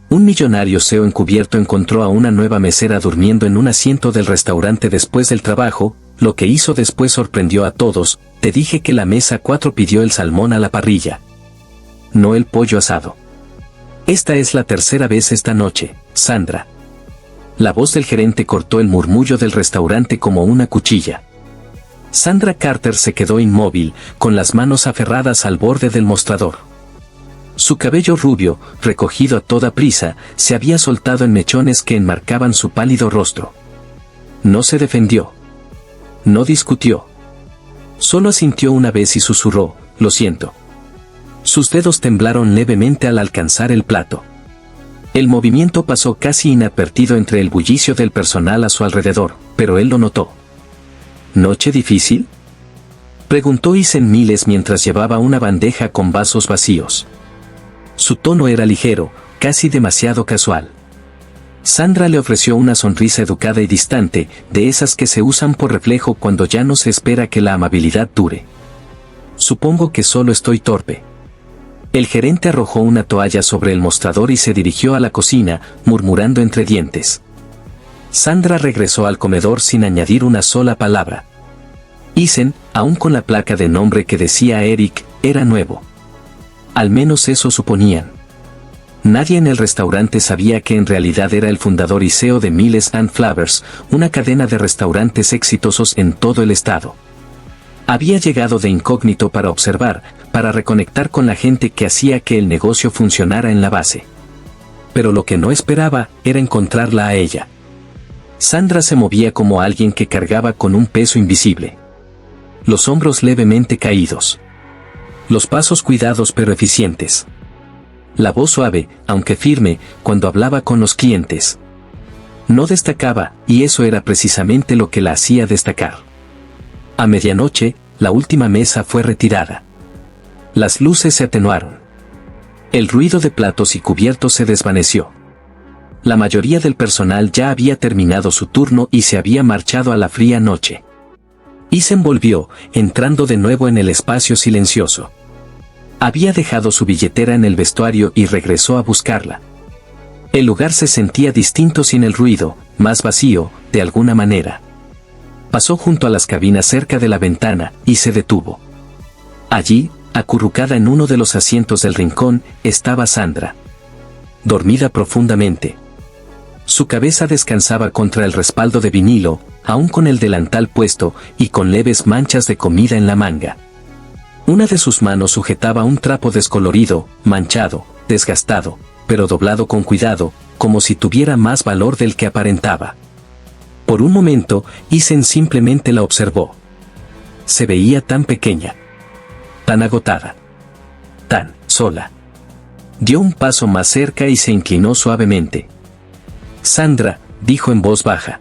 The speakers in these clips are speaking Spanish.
Un millonario CEO encubierto encontró a una nueva mesera durmiendo en un asiento del restaurante después del trabajo. Lo que hizo después sorprendió a todos. Te dije que la mesa 4 pidió el salmón a la parrilla, no el pollo asado. Esta es la tercera vez esta noche, Sandra. La voz del gerente cortó el murmullo del restaurante como una cuchilla. Sandra Carter se quedó inmóvil, con las manos aferradas al borde del mostrador. Su cabello rubio, recogido a toda prisa, se había soltado en mechones que enmarcaban su pálido rostro. No se defendió. No discutió. Solo asintió una vez y susurró, lo siento. Sus dedos temblaron levemente al alcanzar el plato. El movimiento pasó casi inadvertido entre el bullicio del personal a su alrededor, pero él lo notó. ¿Noche difícil?, preguntó Isen Miles mientras llevaba una bandeja con vasos vacíos. Su tono era ligero, casi demasiado casual. Sandra le ofreció una sonrisa educada y distante, de esas que se usan por reflejo cuando ya no se espera que la amabilidad dure. Supongo que solo estoy torpe. El gerente arrojó una toalla sobre el mostrador y se dirigió a la cocina, murmurando entre dientes. Sandra regresó al comedor sin añadir una sola palabra. Isen, aún con la placa de nombre que decía Eric, era nuevo. Al menos eso suponían. Nadie en el restaurante sabía que en realidad era el fundador y CEO de Miles & Flavors, una cadena de restaurantes exitosos en todo el estado. Había llegado de incógnito para observar, para reconectar con la gente que hacía que el negocio funcionara en la base. Pero lo que no esperaba era encontrarla a ella. Sandra se movía como alguien que cargaba con un peso invisible. Los hombros levemente caídos. Los pasos cuidados pero eficientes. La voz suave, aunque firme, cuando hablaba con los clientes. No destacaba, y eso era precisamente lo que la hacía destacar. A medianoche, la última mesa fue retirada. Las luces se atenuaron. El ruido de platos y cubiertos se desvaneció. La mayoría del personal ya había terminado su turno y se había marchado a la fría noche. Isen volvió, entrando de nuevo en el espacio silencioso. Había dejado su billetera en el vestuario y regresó a buscarla. El lugar se sentía distinto sin el ruido, más vacío, de alguna manera. Pasó junto a las cabinas cerca de la ventana, y se detuvo. Allí, acurrucada en uno de los asientos del rincón, estaba Sandra. Dormida profundamente. Su cabeza descansaba contra el respaldo de vinilo, aún con el delantal puesto, y con leves manchas de comida en la manga. Una de sus manos sujetaba un trapo descolorido, manchado, desgastado, pero doblado con cuidado, como si tuviera más valor del que aparentaba. Por un momento, Isen simplemente la observó. Se veía tan pequeña, tan agotada, tan sola. Dio un paso más cerca y se inclinó suavemente. Sandra, dijo en voz baja.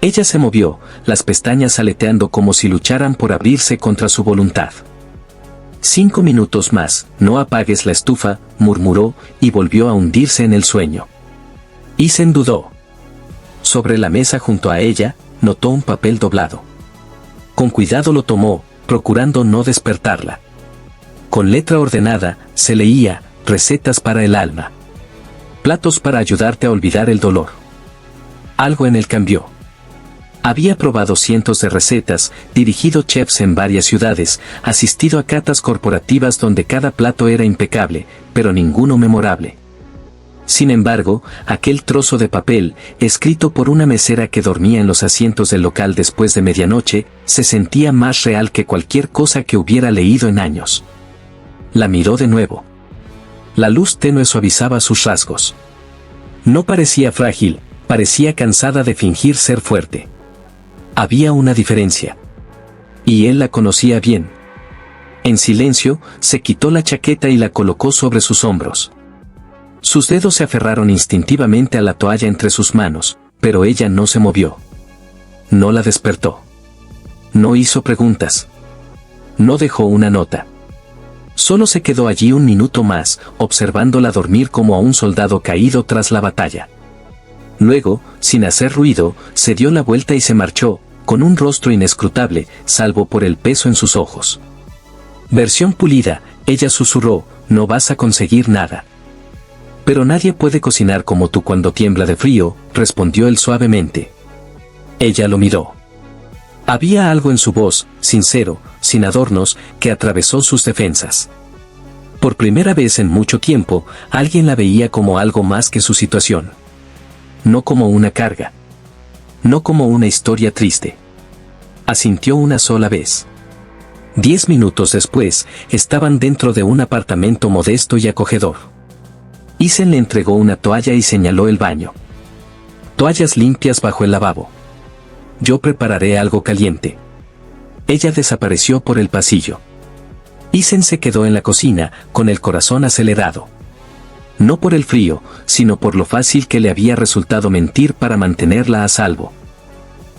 Ella se movió, las pestañas aleteando como si lucharan por abrirse contra su voluntad. 5 minutos más, no apagues la estufa, murmuró, y volvió a hundirse en el sueño. Isen dudó. Sobre la mesa junto a ella, notó un papel doblado. Con cuidado lo tomó, procurando no despertarla. Con letra ordenada, se leía, recetas para el alma. Platos para ayudarte a olvidar el dolor. Algo en él cambió. Había probado cientos de recetas, dirigido chefs en varias ciudades, asistido a catas corporativas donde cada plato era impecable, pero ninguno memorable. Sin embargo, aquel trozo de papel, escrito por una mesera que dormía en los asientos del local después de medianoche, se sentía más real que cualquier cosa que hubiera leído en años. La miró de nuevo. La luz tenue suavizaba sus rasgos. No parecía frágil, parecía cansada de fingir ser fuerte. Había una diferencia. Y él la conocía bien. En silencio, se quitó la chaqueta y la colocó sobre sus hombros. Sus dedos se aferraron instintivamente a la toalla entre sus manos, pero ella no se movió. No la despertó. No hizo preguntas. No dejó una nota. Solo se quedó allí un minuto más, observándola dormir como a un soldado caído tras la batalla. Luego, sin hacer ruido, se dio la vuelta y se marchó, con un rostro inescrutable, salvo por el peso en sus ojos. Versión pulida, ella susurró, no vas a conseguir nada. Pero nadie puede cocinar como tú cuando tiembla de frío, respondió él suavemente. Ella lo miró. Había algo en su voz, sincero, sin adornos, que atravesó sus defensas. Por primera vez en mucho tiempo, alguien la veía como algo más que su situación. No como una carga. No como una historia triste. Asintió una sola vez. 10 minutos después, estaban dentro de un apartamento modesto y acogedor. Isen le entregó una toalla y señaló el baño. Toallas limpias bajo el lavabo. Yo prepararé algo caliente. Ella desapareció por el pasillo. Isen se quedó en la cocina, con el corazón acelerado. No por el frío, sino por lo fácil que le había resultado mentir para mantenerla a salvo.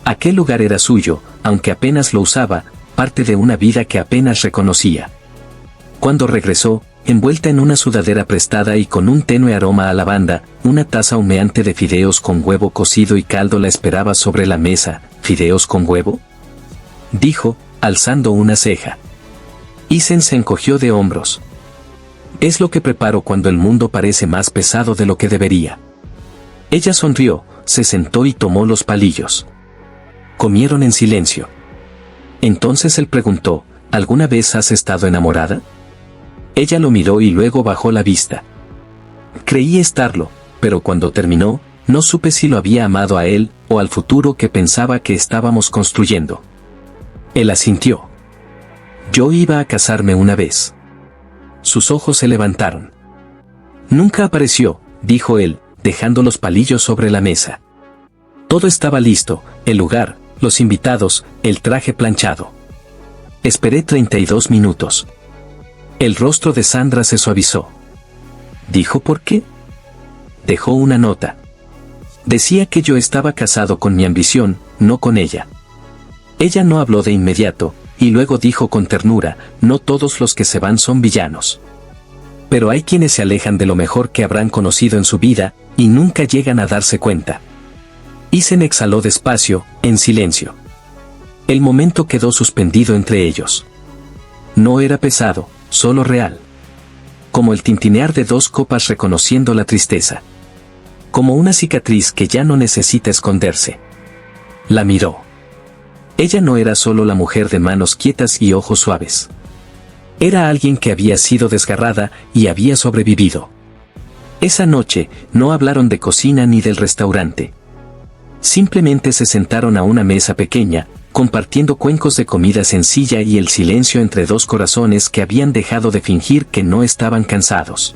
Aquel lugar era suyo, aunque apenas lo usaba, parte de una vida que apenas reconocía. Cuando regresó, envuelta en una sudadera prestada y con un tenue aroma a lavanda, una taza humeante de fideos con huevo cocido y caldo la esperaba sobre la mesa. ¿Fideos con huevo?, dijo, alzando una ceja. Isen se encogió de hombros. Es lo que preparo cuando el mundo parece más pesado de lo que debería. Ella sonrió, se sentó y tomó los palillos. Comieron en silencio. Entonces él preguntó, ¿alguna vez has estado enamorada? Ella lo miró y luego bajó la vista. Creí estarlo, pero cuando terminó, no supe si lo había amado a él o al futuro que pensaba que estábamos construyendo. Él asintió. Yo iba a casarme una vez. Sus ojos se levantaron. Nunca apareció, dijo él, dejando los palillos sobre la mesa. Todo estaba listo, el lugar, los invitados, el traje planchado. Esperé 32 minutos. El rostro de Sandra se suavizó. ¿Dijo por qué? Dejó una nota. Decía que yo estaba casado con mi ambición, no con ella. Ella no habló de inmediato, y luego dijo con ternura, no todos los que se van son villanos. Pero hay quienes se alejan de lo mejor que habrán conocido en su vida, y nunca llegan a darse cuenta. Isen exhaló despacio, en silencio. El momento quedó suspendido entre ellos. No era pesado, solo real. Como el tintinear de dos copas reconociendo la tristeza. Como una cicatriz que ya no necesita esconderse. La miró. Ella no era solo la mujer de manos quietas y ojos suaves. Era alguien que había sido desgarrada y había sobrevivido. Esa noche, no hablaron de cocina ni del restaurante. Simplemente se sentaron a una mesa pequeña, compartiendo cuencos de comida sencilla y el silencio entre dos corazones que habían dejado de fingir que no estaban cansados.